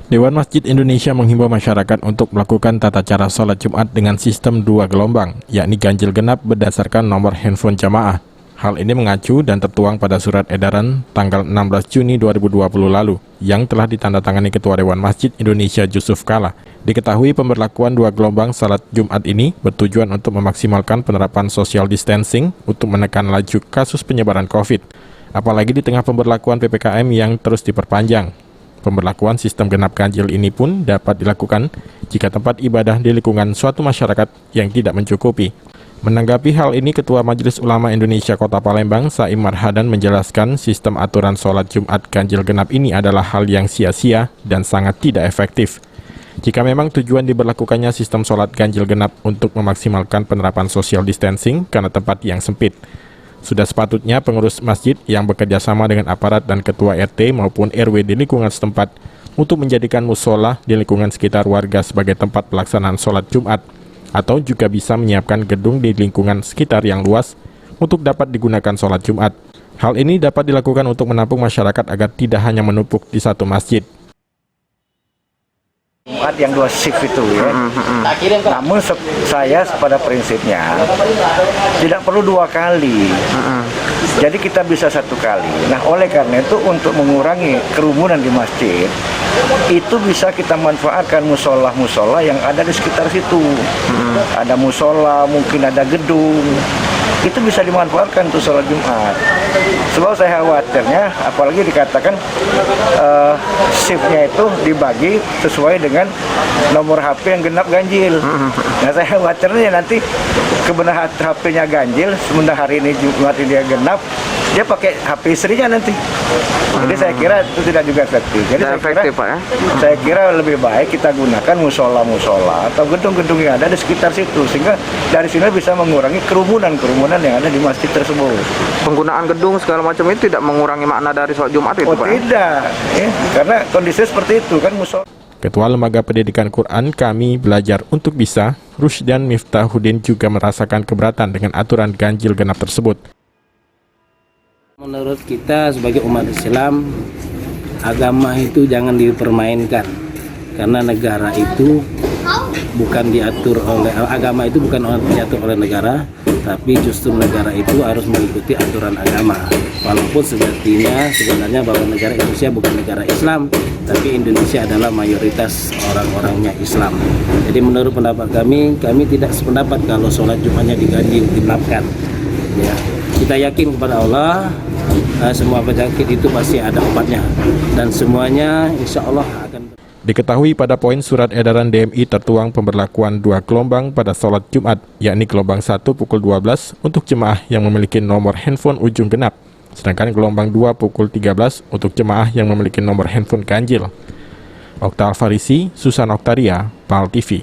Dewan Masjid Indonesia menghimbau masyarakat untuk melakukan tata cara sholat Jumat dengan sistem 2 gelombang, yakni ganjil genap berdasarkan nomor handphone jamaah. Hal ini mengacu dan tertuang pada surat edaran tanggal 16 Juni 2020 lalu, yang telah ditandatangani Ketua Dewan Masjid Indonesia Yusuf Kala. Diketahui pemberlakuan 2 gelombang salat Jumat ini bertujuan untuk memaksimalkan penerapan social distancing untuk menekan laju kasus penyebaran COVID, apalagi di tengah pemberlakuan PPKM yang terus diperpanjang. Pemberlakuan sistem genap ganjil ini pun dapat dilakukan jika tempat ibadah di lingkungan suatu masyarakat yang tidak mencukupi. Menanggapi hal ini, Ketua Majelis Ulama Indonesia Kota Palembang, Saim Marhadan menjelaskan sistem aturan sholat Jumat ganjil genap ini adalah hal yang sia-sia dan sangat tidak efektif. Jika memang tujuan diberlakukannya sistem sholat ganjil genap untuk memaksimalkan penerapan social distancing karena tempat yang sempit, sudah sepatutnya pengurus masjid yang bekerja sama dengan aparat dan ketua RT maupun RW di lingkungan setempat untuk menjadikan musola di lingkungan sekitar warga sebagai tempat pelaksanaan sholat Jumat, atau juga bisa menyiapkan gedung di lingkungan sekitar yang luas untuk dapat digunakan sholat Jumat. Hal ini dapat dilakukan untuk menampung masyarakat agar tidak hanya menumpuk di satu masjid. Jumat yang 2 shift itu ya. Namun saya pada prinsipnya tidak perlu 2 kali. Jadi kita bisa 1 kali. Nah, oleh karena itu untuk mengurangi kerumunan di masjid, itu bisa kita manfaatkan musola-musola yang ada di sekitar situ. Ada musola, mungkin ada gedung. Itu bisa dimanfaatkan untuk sholat Jumat. Sebab saya khawatirnya, apalagi dikatakan shiftnya itu dibagi sesuai dengan nomor HP yang genap ganjil. Nah, saya khawatirnya nanti kebenaran HP-nya ganjil, sementara hari ini Jumat dia genap, dia pakai HP istrinya nanti. Jadi saya kira itu tidak juga efektif. Jadi saya kira lebih baik kita gunakan musola-musola atau gedung-gedung yang ada di sekitar situ, sehingga dari sini bisa mengurangi kerumunan yang ada di masjid tersebut. Penggunaan gedung segala macam itu tidak mengurangi makna dari sholat Jumat itu, Pak? Tidak, ya, karena kondisi seperti itu kan musola. Ketua Lembaga Pendidikan Quran Kami Belajar Untuk Bisa, Rusdan Miftahuddin juga merasakan keberatan dengan aturan ganjil genap tersebut. Menurut kita sebagai umat Islam, agama itu jangan dipermainkan, karena negara itu bukan diatur oleh agama, itu bukan diatur oleh negara, tapi justru negara itu harus mengikuti aturan agama. Walaupun sebenarnya bahwa negara Indonesia bukan negara Islam, tapi Indonesia adalah mayoritas orang-orangnya Islam. Jadi menurut pendapat kami tidak sependapat kalau sholat Jumatnya diganjil genapkan. Ya, kita yakin kepada Allah, semua penyakit itu pasti ada obatnya, dan semuanya insya Allah akan. Diketahui pada poin surat edaran DMI tertuang pemberlakuan 2 gelombang pada sholat Jumat, yakni gelombang 1 pukul 12 untuk jemaah yang memiliki nomor handphone ujung genap, sedangkan gelombang 2 pukul 13 untuk jemaah yang memiliki nomor handphone ganjil. Okta Alfarisi, Susan Oktaria, PAL TV.